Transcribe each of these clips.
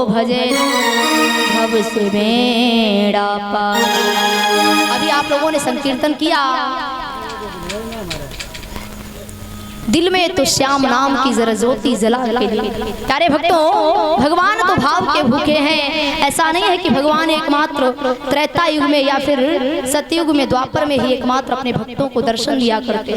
भजे भव से बेड़ा पार। अभी आप लोगों ने संकीर्तन किया, दिल में तो श्याम नाम की जरा ज्योति जला के लिए। प्यारे भक्तों, भगवान तो भाव के भूखे हैं। ऐसा नहीं है कि भगवान एकमात्र त्रेता युग में या फिर सतयुग में, द्वापर में ही एकमात्र अपने भक्तों को दर्शन दिया करते,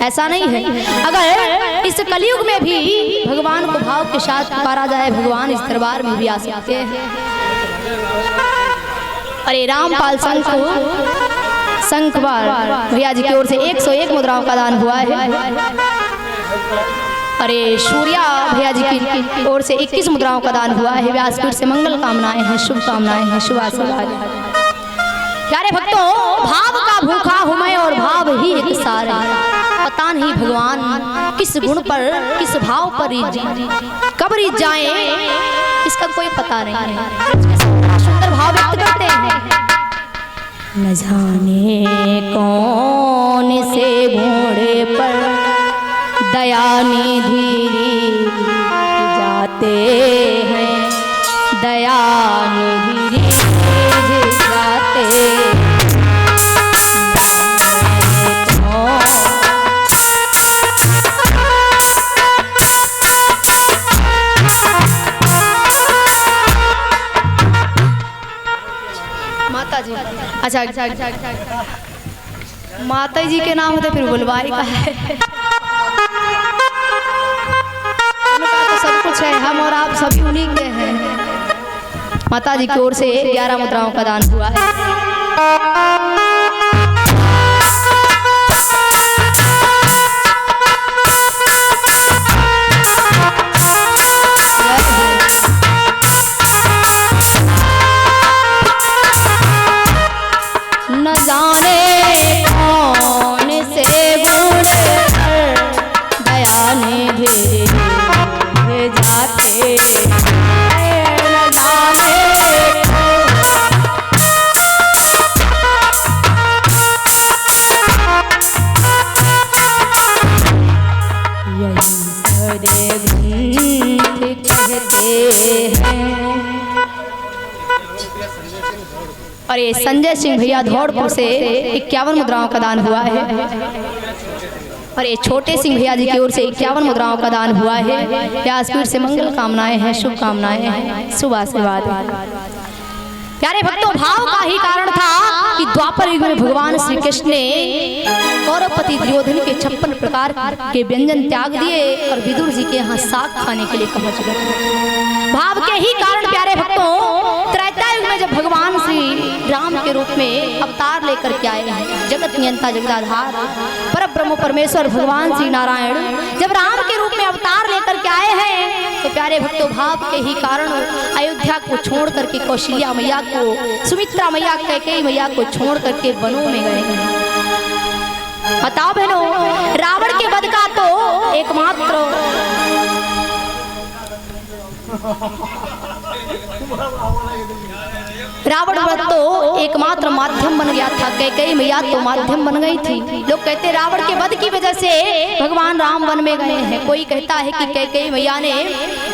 ऐसा नहीं है। अगर इस कलयुग में भी भगवान को भाव के साथ पुकारा जाए, भगवान इस दरबार में भी आ सकते हैं। अरे रामपाल शंखवार भैया जी की ओर से 101 मुद्राओं का दान हुआ है। अरे सूर्या भैया जी की ओर से 21 मुद्राओं का दान हुआ है। व्यासपीठ से मंगल कामनाएं हैं, शुभ कामनाएं हैं, शुभ आशीर्वाद। प्यारे भक्तों, भाव का भूखा हूं मैं और भाव ही एक सारा। पता नहीं भगवान किस गुण पर, किस भाव पर कब रीझ जाए, इसका कोई पता नहीं है। सुंदर भाव व्यक्त करते हैं। न जाने कौन से घोड़े पर दया निधि जाते हैं, दया निधि जाते माता जी। अच्छा, माता जी के नाम होते फिर बुलवाई का है, तो सब कुछ है, हम और आप सभी उन्हीं के हैं। माता जी की ओर से 11 मुद्राओं का दान हुआ है। न जाने कौन से गुण दया निधि जाते, न जाने यही कहते हैं। अरे संजय सिंह भैया धौड़पुर से 51 मुद्राओं का दान हुआ है। और ये छोटे सिंह भैया जी की ओर से 51 मुद्राओं का दान हुआ है। व्यासपीठ से मंगल कामनाएं हैं, शुभ कामनाएं हैं, शुभ आशीर्वाद। प्यारे भक्तों, भाव का ही कारण था कि द्वापर युग में भगवान श्री कृष्ण ने कौरवपति दुर्योधन के 56 प्रकार के व्यंजन त्याग दिए और विदुर जी के यहाँ साग खाने के लिए पहुंच गए। भाव के ही कारण प्यारे भक्तों, त्रेता युग में जब भगवान श्री राम के रूप में अवतार लेकर के आए हैं, जगत नियंता जगदाधार परब्रह्म परमेश्वर भगवान श्री नारायण जब राम के रूप में अवतार लेकर के आए हैं, तो प्यारे भक्तों, भाव के ही कारण अयोध्या को छोड़ करके, कौशल्या मैया को, सुमित्रा मैया, कैकेयी मैया को छोड़ करके वनों में गए हैं। बताओ बहनों, रावण के वध का तो एकमात्र रावण वध तो एकमात्र माध्यम बन गया था, कैकेयी मैया तो माध्यम बन गई थी। लोग कहते रावण के वध की वजह से भगवान राम वन में गए हैं। कोई कहता है कि कैकेयी मैया ने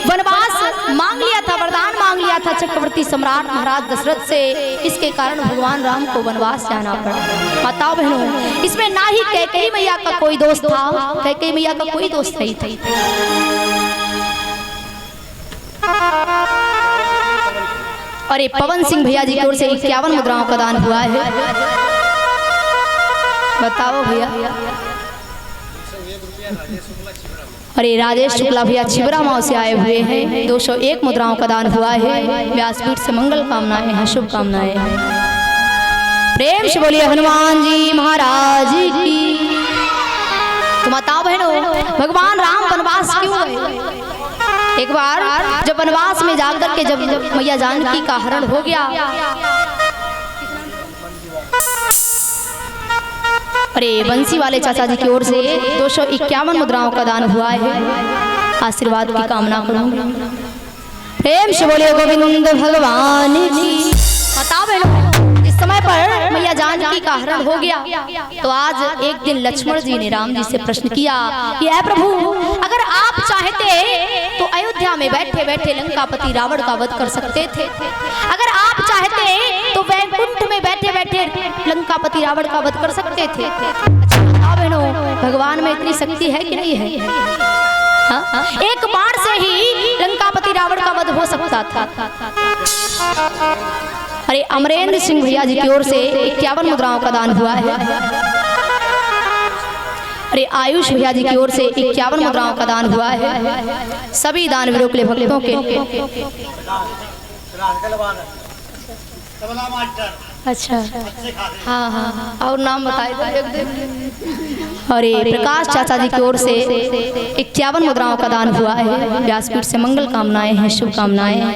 वनवास मांग लिया था, वरदान मांग लिया था चक्रवर्ती सम्राट महाराज दशरथ से, इसके कारण भगवान राम को वनवास जाना पड़ा। बताओ बहनों, इसमें ना ही कैकेयी मैया का कोई दोस्त था, कैकेयी मैया का कोई दोस्त नहीं था। और ये पवन सिंह भैया जी की ओर से 51 मुद्राओं का दान हुआ है। बताओ भैया। अरे राजेश शुक्ला भैया छिबरा माओ से आए हुए हैं, 201 मुद्राओं का दान हुआ है। व्यासपीठ से मंगल कामनाएं हैं, शुभ कामनाएं हैं। प्रेम से बोलिए हनुमान जी महाराज की। तो बताओ बहनों, भगवान राम वनवास क्यों गए? एक बार जब वनवास में जाकर के जब मैया जानकी का हरण हो गया, अरे बंसी वाले चाचा जी की ओर से 251 मुद्राओं का दान हुआ है। आशीर्वाद की कामना करूंगी। प्रेम से बोलिए गोविंद भगवान की। बताओ बहनों, इस समय पर मैया जानकी का हरण हो गया, तो आज एक दिन लक्ष्मण जी ने राम जी से प्रश्न किया कि ऐ प्रभु, अगर आप चाहते तो अयोध्या में बैठे बैठे लंकापति रावण का वध कर सकते थे, अगर आप चाहते तो वैकुंठ में बैठे बैठे लंकापति रावण का वध कर सकते थे। अच्छा बहनों, भगवान में इतनी शक्ति है कि नहीं है? हाँ? एक बाण से ही लंकापति रावण का वध हो सकता था। अरे अमरेंद्र सिंह भैया जी की ओर से 51 मुद्राओं का दान हुआ है। अरे आयुष भैया जी की ओर से 51 मुद्राओं का दान हुआ है। सभी दानवीरों के लिए, भक्तों के। अच्छा, हाँ हाँ, और नाम बताए। अरे प्रकाश चाचा जी की ओर से 51 मुद्राओं का दान हुआ है। व्यासपीठ से मंगल कामनाएं हैं, शुभकामनाएं हैं।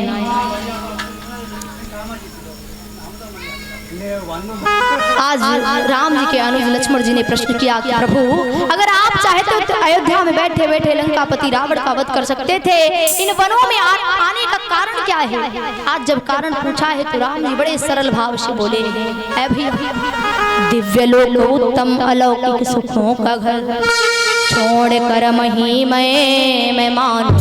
आज राम जी के अनुज लक्ष्मण जी ने प्रश्न किया कि प्रभु, अगर आप चाहते तो अयोध्या में बैठे बैठे लंकापति रावण का वध कर सकते थे, इन वनों में आने का कारण क्या है? आज जब कारण पूछा है तो राम जी बड़े सरल भाव से बोले, ऐ भैया, दिव्य लोक उत्तम अलौकिक सुखों का घर छोड़ कर महिमय मैं मानूं।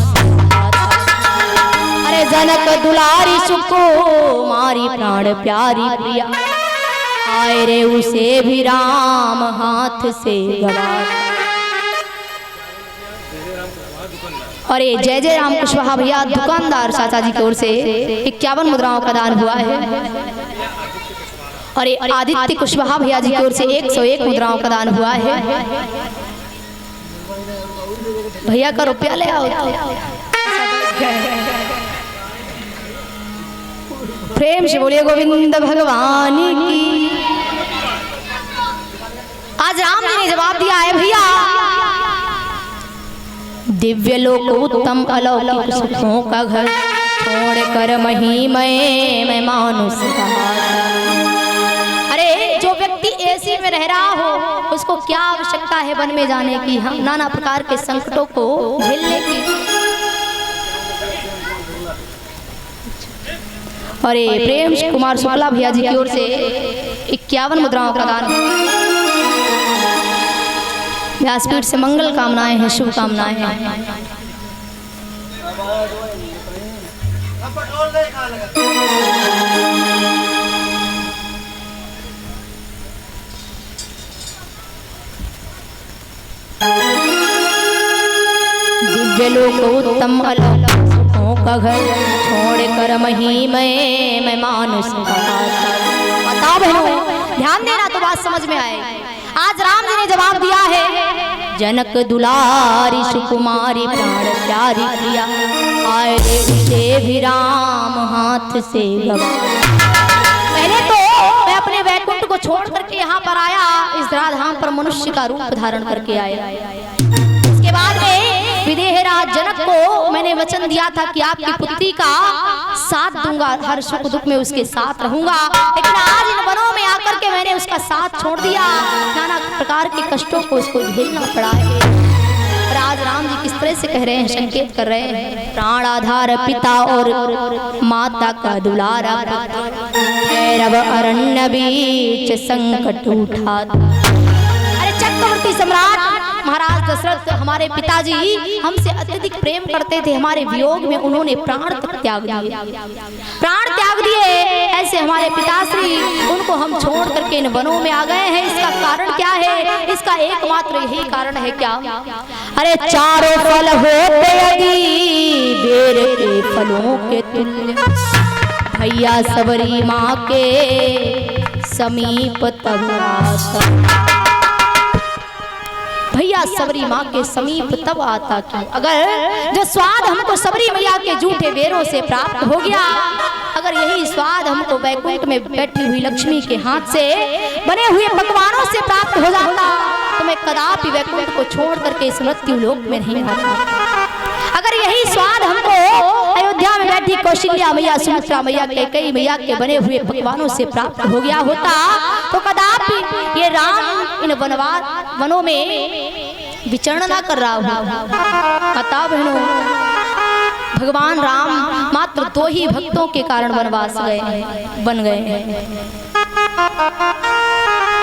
अरे जनक दुलारी सुको मारी प्राण प्यारी प्रिया, आए रे उसे भी राम हाथ से गवा। अरे जय जय राम कुशवाहा भैया दुकानदार चाचा जी की ओर से 51 मुद्राओं का दान हुआ है। अरे आदित्य कुशवाहा भैया जी की ओर से 101 मुद्राओं का दान हुआ है। भैया का रुपया ले आओ। प्रेम से बोलिए गोविंद भगवान की। आज राम जी ने जवाब दिया है भैया, दिव्य लोक उत्तम अलौकिक सुखों का घर छोड़ कर महिमय मैं मानुष का। अरे जो व्यक्ति एसी में रह रहा हो उसको क्या आवश्यकता है वन में जाने की, हम नाना प्रकार के संकटों को झेलने की। अरे प्रेम कुमार शुक्ला भैया जी की ओर से 51 मुद्राओं का दान। व्यासपीठ से मंगल कामनाएं हैं, शुभकामनाएं हैं। दिव्य लोक उत्तम अलौकिक सुखों का घर छोड़ कर महिमय मैं मानुष का। बताओ बहनों, ध्यान देना तो बात समझ में आए। आज राम जी ने जवाब दिया है, जनक दुलारी सुकुमारी प्राण प्यारी प्रिया, आए रे उसे भी राम हाथ से गवा। पहले तो मैं अपने वैकुंठ को छोड़ करके यहाँ पर आया, इस धराधाम पर मनुष्य का रूप धारण करके आया। इसके बाद में विदेहराज जनक को मैंने वचन दिया था कि आपकी पुत्री का साथ दूंगा, हर सुख दुख में उसके साथ रहूंगा। लेकिन आज इन वनों में आकर के मैंने उसका साथ छोड़ दिया, नाना प्रकार के कष्टों को उसको झेलना पड़ा है। और आज राम जी किस तरह से कह रहे हैं, संकेत कर रहे हैं, प्राण आधार पिता और माता का दुलारा भैरव अरण्य बीच संकट उठा। अरे चक्रवर्ती सम्राट महाराज दशरथ हमारे पिताजी हमसे अत्यधिक प्रेम करते थे, हमारे वियोग में उन्होंने प्राण तक त्याग दिए, प्राण त्याग दिए। ऐसे हमारे पिताश्री, उनको हम छोड़ करके इन वनों में आ गए हैं। इसका कारण क्या है? इसका एकमात्र यही कारण है क्या? अरे चारों फल होते यदि बेर के फलों के तुल्य, भैया सबरी माँ के समीप तब आता। भैया सबरी माँ के समीप तब आता क्यों? अगर जो स्वाद हमको सबरी मैया के जूठे बेरों से प्राप्त हो गया, अगर यही स्वाद हमको वैकुंठ में बैठी हुई लक्ष्मी के हाथ से बने हुए पकवानों से प्राप्त हो जाता, तो मैं कदापि वैकुंठ को छोड़ करके इस मृत्यु लोक में नहीं आता। अगर यही स्वाद हमको अयोध्या में बैठी कौशल्या मैया, सुमित्रा मैया, कैकेयी मैया के बने हुए पकवानों से प्राप्त हो गया होता, तो कदापि ये राम इन वनों में विचरण ना कर रहा हूँ। बताओ बहनों, भगवान राम मात्र 2 ही भक्तों के कारण वनवास बन गए हैं।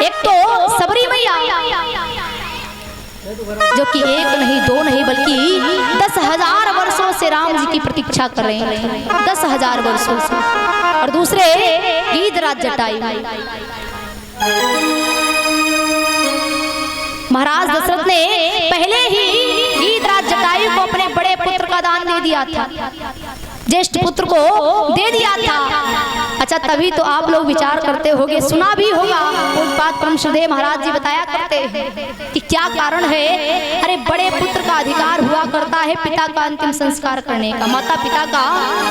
एक तो सबरी मैया जो कि एक नहीं दो नहीं बल्कि 10,000 वर्षों से राम जी की प्रतीक्षा कर रहे हैं, 10,000 वर्षों से। और दूसरे गीधराज जटायु, महाराज दशरथ ने पहले ही गीधराज जटायु को अपने बड़े पुत्र का दान दे दिया था, ज्येष्ठ पुत्र को दे दिया था। अच्छा, तभी तो आप लोग विचार करते होंगे, सुना भी होगा, पूज्यपाद परम श्रद्धेय महाराज जी बताया करते हैं कि क्या कारण है। अरे बड़े पुत्र का अधिकार हुआ करता है पिता का अंतिम संस्कार करने का, माता पिता का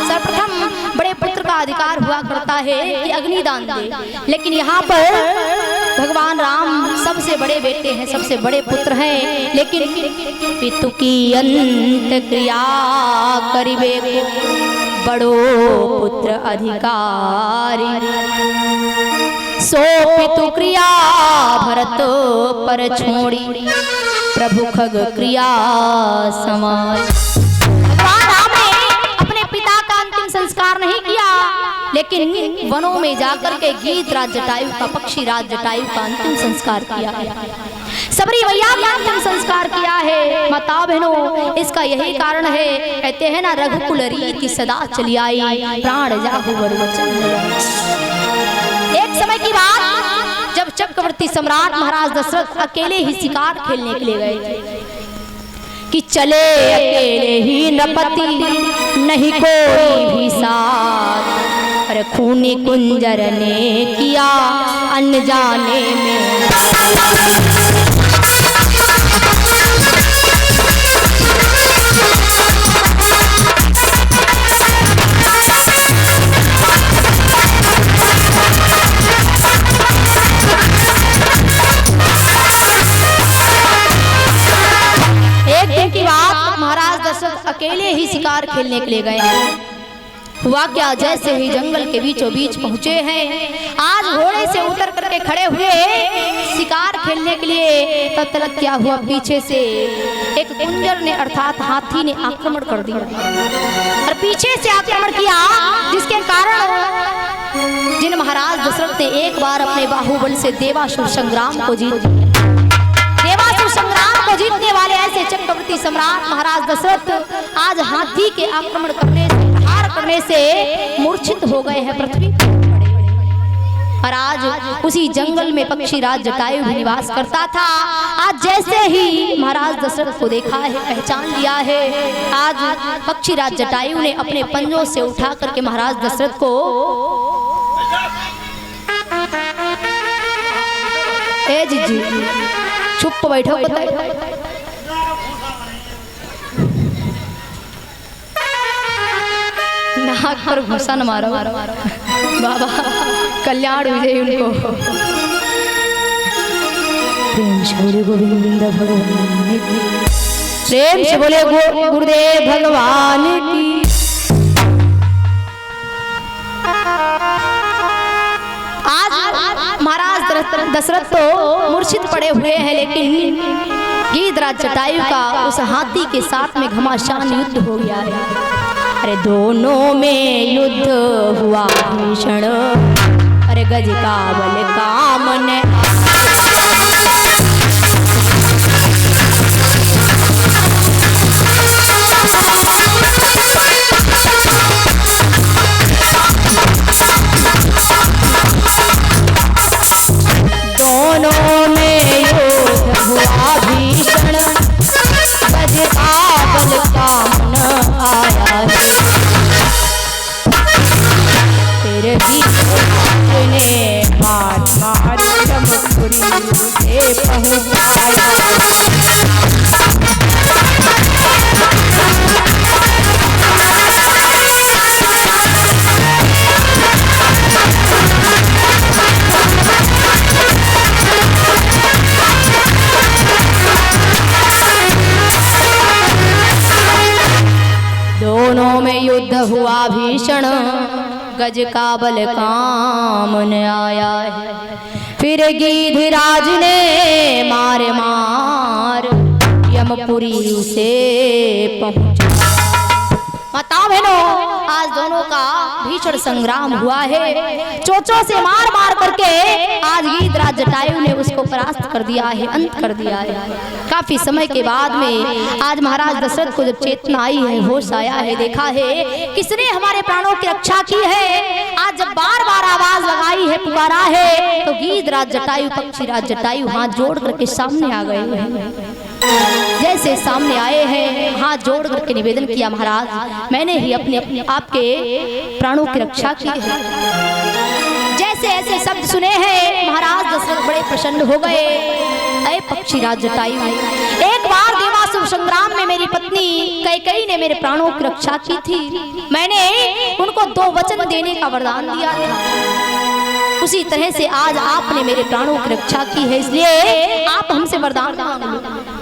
सर्वप्रथम बड़े पुत्र का अधिकार हुआ करता है कि अग्निदान दे। लेकिन यहाँ पर भगवान राम सबसे बड़े बेटे हैं, सबसे बड़े पुत्र हैं, लेकिन पितु की अंत क्रिया करिबे बड़ो पुत्र अधिकारी, सो पितु क्रिया भरत पर छोड़ी प्रभु खग क्रिया समाय। भगवान राम ने अपने पिता का अंतिम संस्कार नहीं किया, लेकिन वनों में जाकर के गीधराज जटायु का, पक्षीराज जटायु का अंतिम संस्कार किया है, सबरी मैया का अंतिम संस्कार किया है। माता बहनों, इसका यही कारण है, कहते हैं ना, रघुकुल रीति सदा चली आई, प्राण जाहु वर वचन। एक समय की बात, जब चक्रवर्ती सम्राट महाराज दशरथ अकेले ही शिकार खेलने के लिए गए थे कि चले अकेले ही नपति नहीं कोई भी साथ, अरे खूनी कुंजर ने किया अनजाने में। एक दिन की बात, महाराज दशरथ अकेले ही शिकार खेलने के लिए गए हैं। हुआ क्या, जैसे ही जंगल के बीचों बीच पहुंचे हैं, आज घोड़े से उतर करके खड़े हुए शिकार खेलने के लिए, तब तक क्या हुआ, पीछे से एक कुंजर ने अर्थात हाथी ने आक्रमण कर दिया और पीछे से आक्रमण किया, जिसके कारण जिन महाराज दशरथ ने एक बार अपने बाहुबल से देवासुर संग्राम को जीत लिया, देवासुर संग्राम को जीतने वाले ऐसे चक्रवर्ती सम्राट महाराज दशरथ आज हाथी के आक्रमण करने से मूर्छित हो गए हैं पृथ्वी पर। आज उसी जंगल में पक्षीराज जटायु भी निवास करता था। आज जैसे ही महाराज दशरथ को देखा है, पहचान लिया है, आज पक्षीराज जटायु ने अपने पंजों से उठा करके महाराज दशरथ को, ए जी चुप बैठो, नाक पर घुसा न मारो, बाबा कल्याण हो जाए उनको। प्रेम से बोले गोविंद भगवान की, प्रेम से बोले गुरुदेव भगवान की। आज महाराज दशरथ तो मूर्छित पड़े हुए हैं, लेकिन गीधराज जटायु का उस हाथी के साथ में घमासान युद्ध हो गया है। अरे दोनों में युद्ध हुआ भीषण, अरे गज का बल कामन। दोनों में युद्ध हुआ भीषण, गज का बल कामन आया है। फिर भी ने मार मार चमकुरी से पहुंचाया। दोनों में युद्ध हुआ भीषण, गज का बल कामन आया है। फिर गीधराज ने मार मार यमपुरी से पहुंचा। माताओं बहनों, आज दोनों का भीषण संग्राम हुआ है। चोचों से मार मार करके आज गीधराज जटायु ने उसको परास्त कर दिया है, अंत कर दिया है। काफी समय के बाद में आज महाराज दशरथ को जब चेतना आई है, होश आया है, देखा है किसने हमारे प्राणों की रक्षा की है। आज जब बार बार आवाज लगाई है, पुकारा है, तो गीधराज जटायु पक्षीराज जटायु हाथ जोड़ करके सामने आ गए हैं। जैसे सामने आए हैं, हाथ जोड़ करके निवेदन किया, महाराज मैंने ही अपने आपके प्राणों की रक्षा की है। जैसे ऐसे शब्द सुने हैं, महाराज दशरथ बड़े प्रसन्न हो गए। अरे पक्षीराज जटायु, एक बार देवासुर संग्राम में मेरी पत्नी कैकेयी ने मेरे प्राणों की रक्षा की थी। मैंने उनको 2 वचन देने का वरदान दिया था। उसी तरह से आज आपने मेरे प्राणों की रक्षा की है, इसलिए आप हमसे वरदान मांगो।